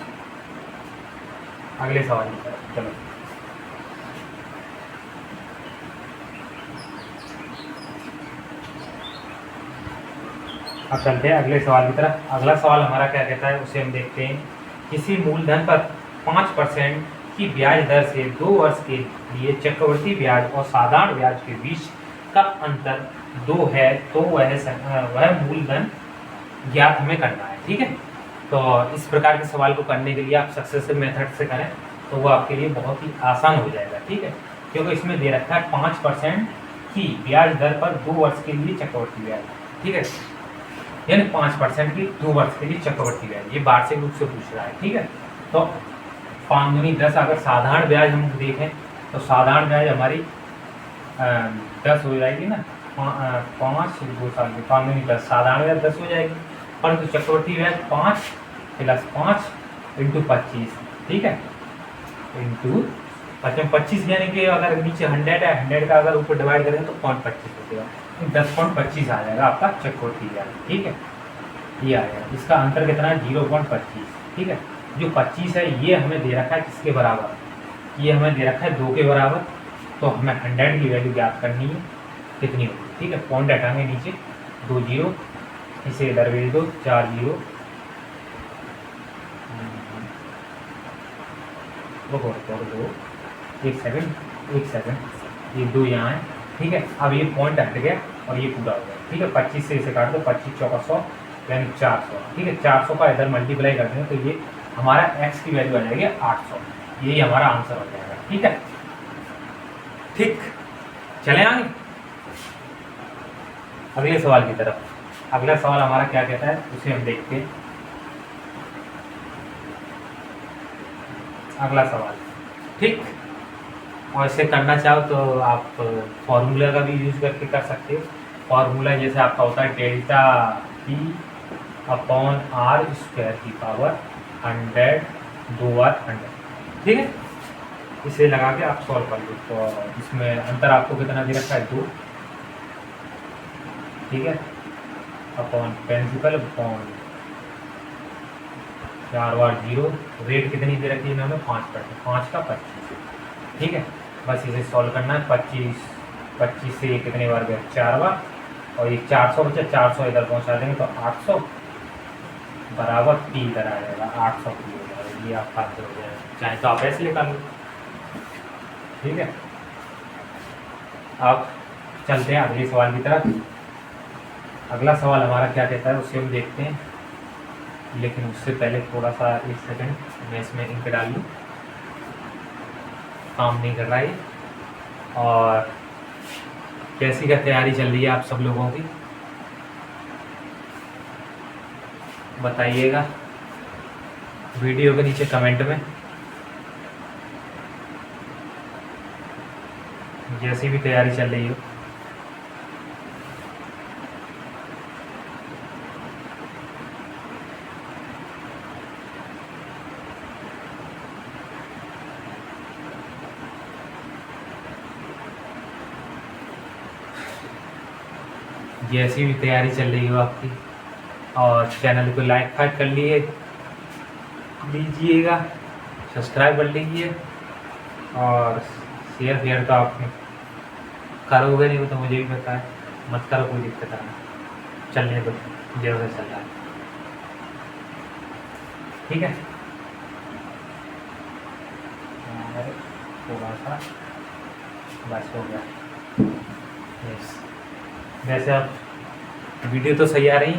अगले सवाल की तरफ। चलो अब चलते हैं अगले सवाल की तरफ। अगला सवाल हमारा क्या कहता है उसे हम देखते हैं। किसी मूलधन पर 5% की ब्याज दर से 2 वर्ष के लिए चक्रवृद्धि ब्याज और साधारण ब्याज के बीच का अंतर 2 है, तो वह मूलधन ज्ञात हमें करना है। ठीक है, तो इस प्रकार के सवाल को करने के लिए आप सक्सेसिव मेथड से करें तो वो आपके लिए बहुत ही आसान हो जाएगा। ठीक है, क्योंकि इसमें दे रखा है 5% की ब्याज दर पर 2 वर्ष के लिए चक्रवृद्धि ब्याज, ठीक है, यानी 5% की 2 वर्ष के लिए चक्रवृद्धि ब्याज, ये वार्षिक रूप से पूछ रहा है, ठीक है। तो 5 दूनी 10, अगर साधारण ब्याज हम देखें तो साधारण ब्याज हमारी 10 हो जाएगी ना, 5 2 साल की 5 दूनी 10, साधारण ब्याज 10 हो जाएगी, परंतु चक्रवृद्धि ब्याज 5 + 5 × 25, ठीक है, इंटू 25, यानी कि अगर नीचे 100 है, 100 का अगर ऊपर डिवाइड करें तो 0.25 हो जाएगा, 10.25 आ जाएगा आपका चक्रवृद्धि ब्याज, ठीक है, ये आएगा। इसका अंतर कितना है? 0.25, ठीक है। जो 25 है ये हमें दे रखा है किसके बराबर? ये हमें दे रखा है 2 के बराबर, तो हमें 100 की वैल्यू ज्ञात करनी है, कितनी होगी, ठीक है। पॉइंट हटाएंगे नीचे, 2 0, इसे इधर भेज दो, 4 0, दो 1 सेकंड, ये 2 यहाँ है, ठीक है। अब ये पॉइंट हट गया और ये पूरा हो गया, ठीक है। 25 से इसे काट दो, 25 चौका 100, यानी 400, ठीक है। 400 का इधर मल्टीप्लाई कर देंगे तो ये हमारा x की वैल्यू आ जाएगी 800, यही हमारा आंसर हो जाएगा, ठीक है। ठीक, चले आगे अगले सवाल की तरफ। अगला सवाल हमारा क्या कहता है उसे हम देखते हैं। अगला सवाल, ठीक, और इसे करना चाहो तो आप फॉर्मूला का भी यूज करके कर सकते हो। फॉर्मूला जैसे आपका होता है delta P upon R square की पावर 100, 2 बार 100, ठीक है। इसे लगा के आप सॉल्व कर लो, तो इसमें अंतर आपको कितना दे रखा है? 2, ठीक है, अपॉन प्रिंसिपल अपॉन 4 बार 0, रेट कितनी दे रखी है इन्होंने? 5%, 5 का 25, ठीक है। बस इसे सॉल्व करना है। 25 से कितने बार गया? 4 बार, और ये 400 बचा, 400 इधर पहुंचा देंगे तो 800 बराबर P इधर आ जाएगा, 800 P हो जाएगा, ये आपका आंसर हो जाएगा। चाहे तो आप ऐसे निकाल लो, ठीक है। अब चलते हैं अगले सवाल की तरफ। अगला सवाल हमारा क्या कहता है उसे हम देखते हैं, लेकिन उससे पहले थोड़ा सा 1 सेकंड मैं इसमें इंक डाल लूँ, काम नहीं कर रहा है। और कैसी क्या तैयारी चल रही है आप सब लोगों की, बताइएगा वीडियो के नीचे कमेंट में। जैसी भी तैयारी चल रही हो, जैसी भी तैयारी चल रही हो आपकी, और चैनल को लाइक फाइक कर लीजिएगा, सब्सक्राइब कर लीजिए, और शेयर तो आप करोगे नहीं, तो मुझे भी पता है, मत करो, कोई दिक्कत नहीं, चलने दो जैसे चल रहा है, ठीक है। थोड़ा सा बस हो गया, यस। वैसे अब वीडियो तो सही आ रही,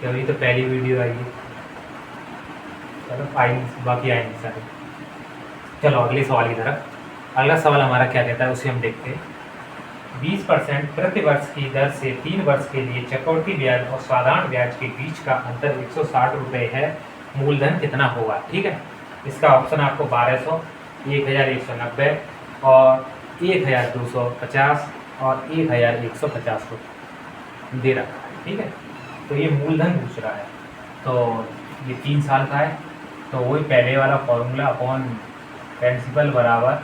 अभी तो पहली वीडियो आई है, चलो आएंगी, बाकी आएंगी सारी। चलो अगले सवाल की तरफ। अगला सवाल हमारा क्या कहता है उसे हम देखते हैं। 20% प्रति वर्ष की दर से 3 वर्ष के लिए चक्रवृद्धि ब्याज और साधारण ब्याज के बीच का अंतर 160 रुपये है, मूलधन कितना होगा, ठीक है। इसका ऑप्शन आपको 1200, 1190 और 1250 और 1150 रुपये दे रखा है, ठीक है। तो ये मूलधन पूछ रहा है, तो ये 3 साल का है, तो वही पहले वाला फॉर्मूला अपॉन प्रिंसिपल बराबर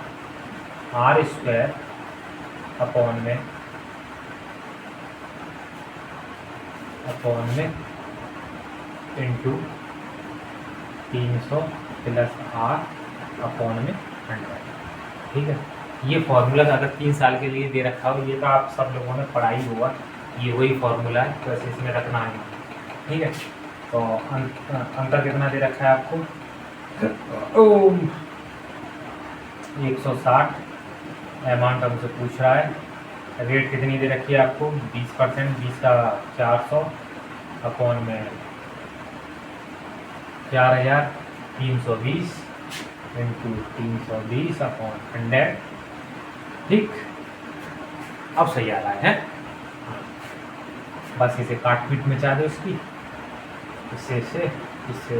R स्क्वायर अपॉन में इंटू 300 प्लस R अपॉन में 100, ठीक है। ये फार्मूला अगर 3 साल के लिए दे रखा हो, ये तो आप सब लोगों ने पढ़ा ही होगा, ये वही फार्मूला है, तो ऐसे इसमें रखना है, ठीक है। तो अंतर कितना दे रखा है आपको? 160 अमाउंट हमसे पूछ रहा है। रेट कितनी दे रखी है आपको? 20%, 20 का 400 अपॉन में 4320 इंटू 320 अपॉन 100, ठीक। अब सही आ रहा है। बस इसे काट पीट मचा दो इसकी, इससे इससे इससे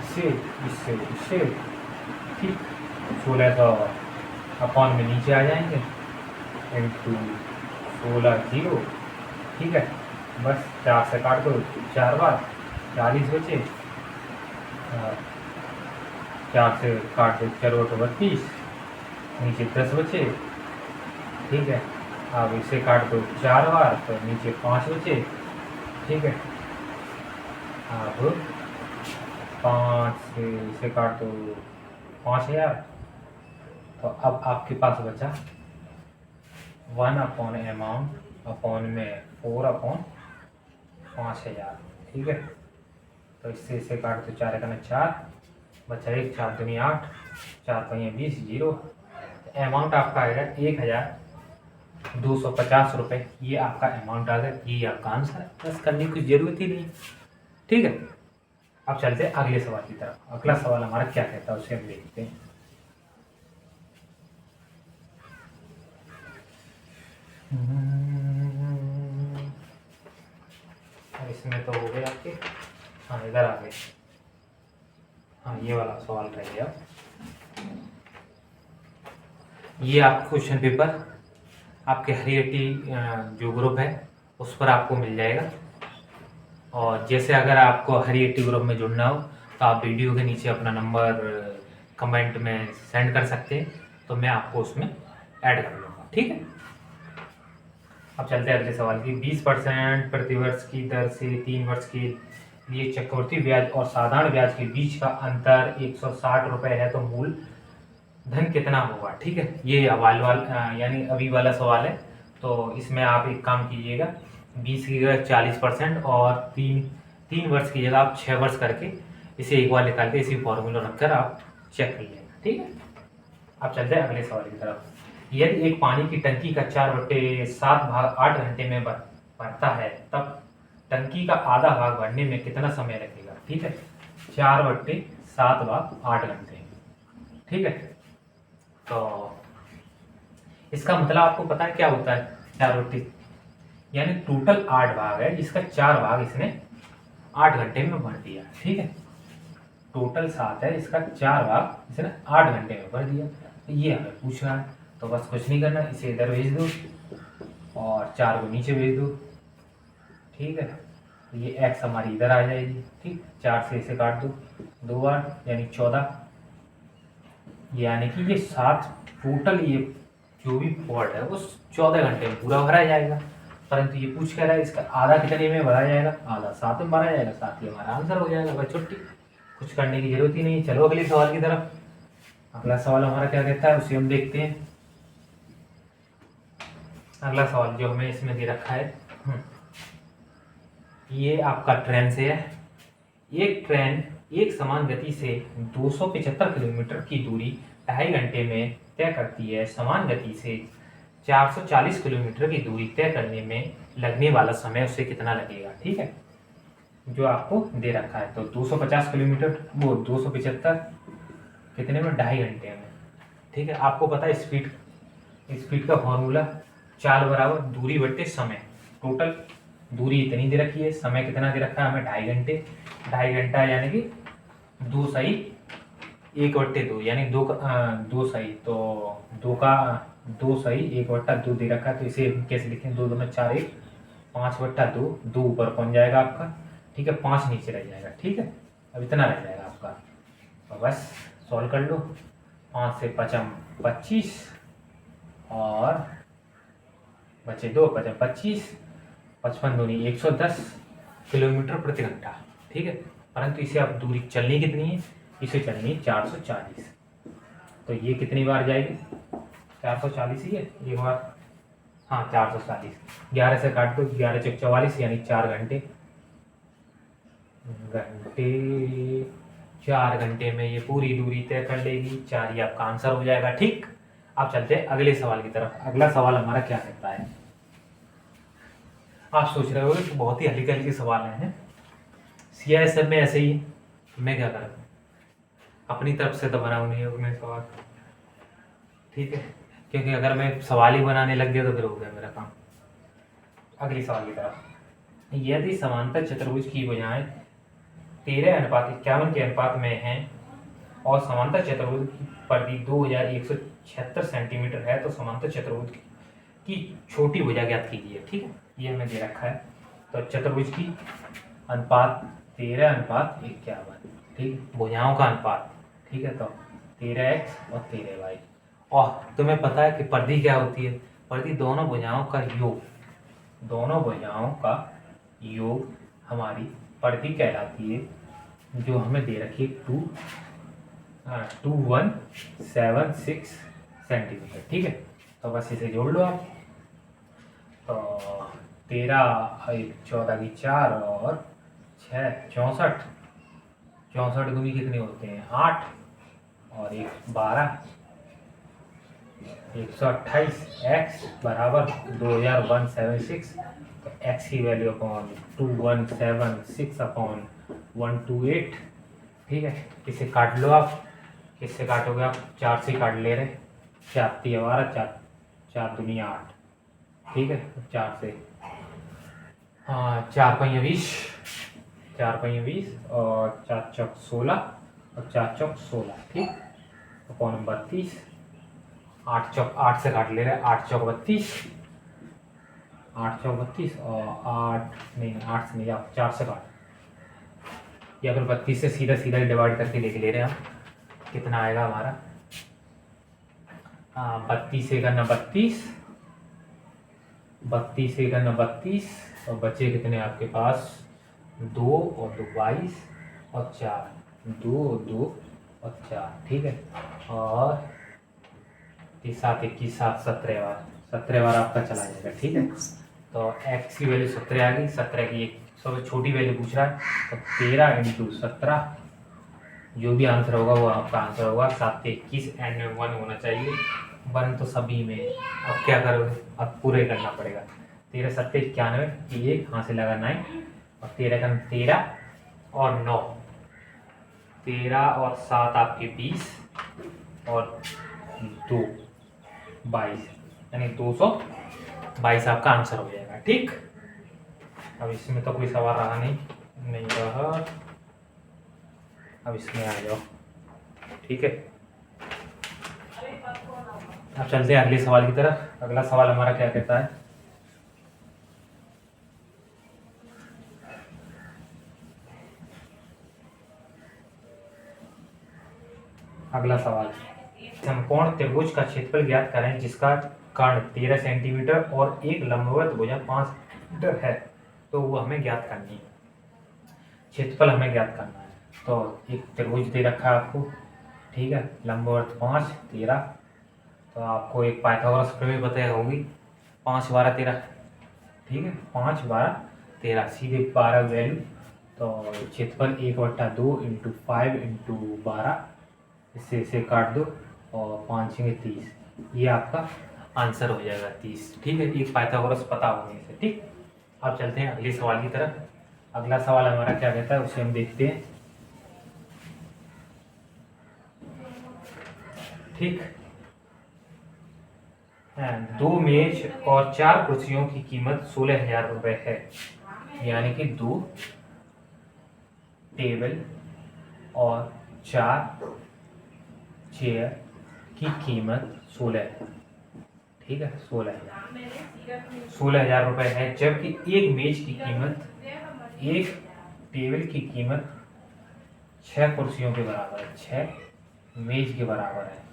इससे इससे इससे, ठीक। 1600 अपॉन में नीचे आ जाएंगे, इंटू 16 0, ठीक है। बस 4 से काट दो 4 बार, 40 बचे। 4 से काट दो 4 तो 32, नीचे 10 बचे, ठीक है। अब इसे काट दो 4 बार तो नीचे 5 बचे, ठीक है। अब 5 से इसे काट दो 5000, तो अब आपके पास बचा 1 अपॉन अमाउंट अपॉन में 4 अपॉन 5000, ठीक है। तो इससे इसे काट दो 4 का 4 बचा 1, 4 दूनी 8, 4 पहिए 20, 0। अमाउंट आपका आएगा 1250 रुपये। ये आपका अमाउंट आ गया, ये आपका आंसर है। बस करने की कुछ जरूरत ही नहीं, ठीक है। अब चलते हैं अगले सवाल की तरफ। अगला सवाल हमारा क्या कहता है उसे हम देखते हैं। इसमें तो हो गए आपके, हाँ इधर आ गए। हाँ ये वाला सवाल रह गया। ये आपका क्वेश्चन पेपर आपके हरियटी जो ग्रुप है उस पर आपको मिल जाएगा। और जैसे अगर आपको हरियटी ग्रुप में जुड़ना हो तो आप वीडियो के नीचे अपना नंबर कमेंट में सेंड कर सकते हैं, तो मैं आपको उसमें ऐड कर लूँगा, ठीक है। अब चलते हैं अगले सवाल की। 20% प्रतिवर्ष की दर से 3 वर्ष के लिए चक्रवृद्धि ब्याज और साधारण ब्याज के बीच का अंतर 160 रुपये है, तो मूल धन कितना होगा, ठीक है। ये यानी अभी वाला सवाल है। तो इसमें आप एक काम कीजिएगा, 20 की जगह 40% और 3 वर्ष की जगह आप 6 वर्ष करके इसे एक बार निकाल के इसी फॉर्मूला रखकर आप चेक कर लेना, ठीक है। अब चलते हैं अगले सवाल की तरफ। यदि एक पानी की टंकी का 4/7 भाग 8 घंटे में भरता है, तब टंकी का आधा भाग भरने में कितना समय लगेगा, ठीक है। 4/7 भाग 8 घंटे, ठीक है। तो इसका मतलब आपको पता है क्या होता है, 4/, यानी टोटल 8 भाग है जिसका 4 भाग इसने 8 घंटे में भर दिया, ठीक है। टोटल 7 है, इसका 4 भाग इसने 8 घंटे में भर दिया। तो ये हमें पूछ रहा है, तो बस कुछ नहीं करना, इसे इधर भेज दो और 4 को नीचे भेज दो, ठीक है। तो ये x हमारी इधर आ जाएगी, ठीक। 4 से इसे काट दो 2 बार, यानी 14, यानी कि ये 7 टोटल ये जो भी पॉट है वो 14 घंटे में पूरा भरा जाएगा। परंतु ये पूछ कह रहा है इसका आधा कितने में भरा जाएगा, आधा 7 में भरा जाएगा, 7 ही हमारा आंसर हो जाएगा। बस छुट्टी, कुछ करने की जरूरत ही नहीं। चलो अगले सवाल की तरफ। अगला सवाल हमारा क्या कहता है उसे हम देखते हैं। अगला सवाल जो हमें इसमें दे रखा है, ये आपका ट्रेन से है। एक ट्रेन एक समान गति से 275 किलोमीटर की दूरी 2.5 घंटे में तय करती है। समान गति से 440 किलोमीटर की दूरी तय करने में लगने वाला समय उसे कितना लगेगा, ठीक है। जो आपको दे रखा है, तो 250 किलोमीटर, वो 275 कितने में, 2.5 घंटे में, ठीक है। आपको पता है स्पीड का फॉर्मूला चाल बराबर दूरी बट्टे समय। टोटल दूरी इतनी दे रखी है, समय कितना दे रखा है हमें, 2.5 घंटे। 2.5 घंटा यानी कि 2 सही 1/2, यानी 2 सही, तो 2 सही 1/2 दे रखा है। तो इसे कैसे लिखें, 2 2 में 4, 1 5/2, 2 ऊपर पहुंच जाएगा आपका, ठीक है। 5 नीचे रह जाएगा, ठीक है। अब इतना रह जाएगा आपका, तो बस सॉल्व कर लो। 5 से 5 25 और बचे 2, 5 25, 55 दूनी 110 किलोमीटर प्रति घंटा, ठीक है। परंतु इसे अब दूरी चलनी कितनी है, इसे चलनी है 440। तो ये कितनी बार जाएगी, 440 ही है एक बार, हाँ 440। 11 से काट दो, 11 चौक 44, यानी 4 घंटे। 4 घंटे में ये पूरी दूरी तय कर लेगी। 4 ही आपका आंसर हो जाएगा, ठीक। अब चलते हैं अगले सवाल की तरफ। अगला सवाल हमारा क्या कहता है। आप सोच रहे होगे कि बहुत ही हल्के हल्के सवाल हैं, CISF में ऐसे ही। मैं क्या करूँ, अपनी तरफ से तो बनाऊँ नहीं है मैं सवाल, ठीक है। क्योंकि अगर मैं सवाल ही बनाने लग गया तो फिर हो गया मेरा काम। अगली सवाल की तरफ, यदि समांतर चतुर्भुज की भुजाएं 13:51 के अनुपात में हैं और समांतर चतुर्भुज की परिधि 2176 सेंटीमीटर है तो समांतर चतुर्भुज की छोटी भुजा ज्ञात कीजिए। ठीक है, ये हमें दे रखा है। तो चतुर्भुज की अनुपात 13:51, ठीक, भुजाओं का अनुपात, ठीक है, तो 13x और 13y। और तुम्हें पता है कि परिधि क्या होती है? परिधि दोनों भुजाओं का योग, दोनों भुजाओं का योग हमारी परिधि कहलाती है, जो हमें दे रखी है 2176 सेंटीमीटर। ठीक है, तो बस इसे जोड़ लो आप। तो 13 एक 14 की 4 और 6 64, 64 दूनी कितने होते हैं? 8 और 1 12, 128। x बराबर 2176। तो x की वैल्यू अपॉन 2176 अपॉन 128। ठीक है, इसे काट लो आप। किससे काटोगे आप? 4 से काट ले रहे, 4 3 12, 4 4 दूनी 8। ठीक है, 4 से 4 5 20, 4 5 20 और 4 चौक 16 और 4 चौक 16। ठीक, अपॉन 32। 8 चौक 8 से काट ले रहे, 8 चौक 32, 8 चौक 32 और 8 नहीं 8 से नहीं, आप 4 से काट, या फिर 32 से सीधा सीधा डिवाइड करके लेके ले रहे हैं हम। कितना आएगा हमारा? 32 से करना 32, 32 से करना 32 और बचे कितने आपके पास? 2 और 2 22 और 4, 2 2 और 4। ठीक है, और 7 21 7 17 बार, 17 बार आपका चला जाएगा। ठीक है, तो x की वैल्यू 17 आ गई। 17 की एक सबसे छोटी वैल्यू पूछ रहा है, तो 13 × 17, जो भी आंसर होगा वो आपका आंसर होगा। 7 से 21 एंड में 1 होना चाहिए, 1 तो सभी में। अब क्या करोगे? अब पूरे करना पड़ेगा। 13 7 91, एक हाथ से लगा 9 और 13 का 13 और 9, 13 और 7 आपके 20 और 2 22, यानी 222 आपका आंसर हो जाएगा। ठीक, अब इसमें तो कोई सवाल रहा नहीं रहा। अब इसमें आ जाओ। ठीक है, अब चलते हैं अगले सवाल की तरफ। अगला सवाल हमारा क्या कहता है? अगला सवाल, समकोण त्रिभुज का क्षेत्रफल ज्ञात करें जिसका कर्ण 13 सेंटीमीटर और एक लंबवत भुजा 5 मीटर है। तो वो हमें ज्ञात करनी है, क्षेत्रफल हमें ज्ञात करना है। तो एक त्रिभुज दे रखा है आपको, ठीक है, लंबवत 5 13। तो आपको एक पाइथागोरस प्रमेय पता होगी, 5 12 13। ठीक है, 5 12 13, सीधे 12 वैल्यू। तो क्षेत्रफल 1/2 × 5 × 12, इससे इसे काट दो और 5 6 30, ये आपका आंसर हो जाएगा 30। ठीक है, एक पाइथागोरस पता होने से। ठीक, अब चलते हैं अगले सवाल की तरफ। अगला सवाल हमारा क्या कहता है उसे हम देखते हैं। ठीक, 2 मेज और 4 कुर्सियों की कीमत 16,000 रुपये है, यानी कि 2 टेबल और 4 चेयर की कीमत 16 है। ठीक है, 16,000 रुपये है, जबकि एक मेज की कीमत, एक टेबल की कीमत 6 कुर्सियों के बराबर है, 6 मेज के बराबर है।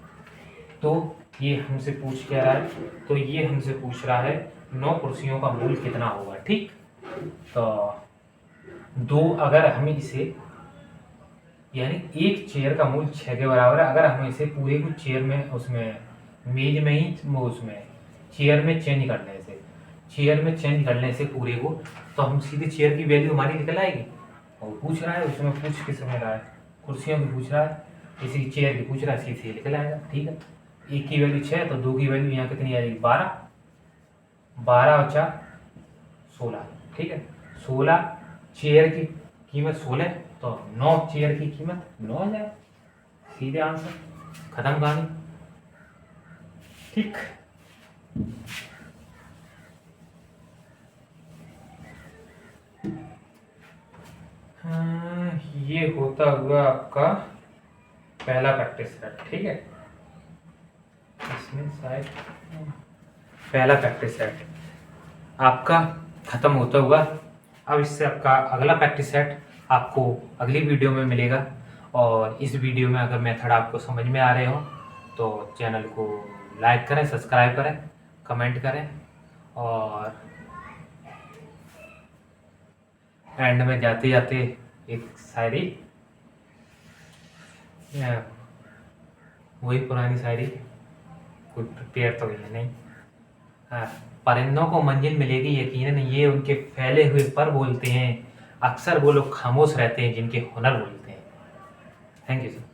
तो ये हमसे पूछ क्या रहा है? तो ये हमसे पूछ रहा है 9 कुर्सियों का मूल्य कितना होगा। ठीक, तो अगर हमें इसे, यानी एक चेयर का मूल्य 6 के बराबर है, अगर हम इसे पूरे को चेयर में, उसमें मेज में ही, उसमें चेयर में चेंज करने से पूरे को, तो हम सीधे चेयर की वैल्यू हमारी निकल आएगी। और पूछ रहा है, उसमें पूछ किस में रहा है? कुर्सियों की पूछ रहा है, किसी चेयर की पूछ रहा है, सीधे निकल आएगा। ठीक है, एक की वैल्यू 6, तो 2 की वैल्यू यहाँ कितनी आएगी? 12, 12 और 4 16। ठीक है, 16 चेयर की कीमत 16, तो 9 चेयर की कीमत 9,000। सीधे आंसर, खत्म कहानी। ठीक। हाँ, ये होता हुआ आपका पहला प्रैक्टिस सेट, ठीक है। इसमें शायद पहला प्रैक्टिस सेट आपका खत्म होता हुआ। अब इससे आपका अगला प्रैक्टिस सेट आपको अगली वीडियो में मिलेगा। और इस वीडियो में अगर मेथड आपको समझ में आ रहे हो तो चैनल को लाइक करें, सब्सक्राइब करें, कमेंट करें, और एंड में जाते जाते एक शायरी, वही पुरानी शायरी, कोई प्रिपेयर तो है नहीं। हाँ, परिंदों को मंजिल मिलेगी यकीनन, ये उनके फैले हुए पर बोलते हैं, अक्सर वो लोग खामोश रहते हैं जिनके हुनर बोलते हैं। Thank you sir.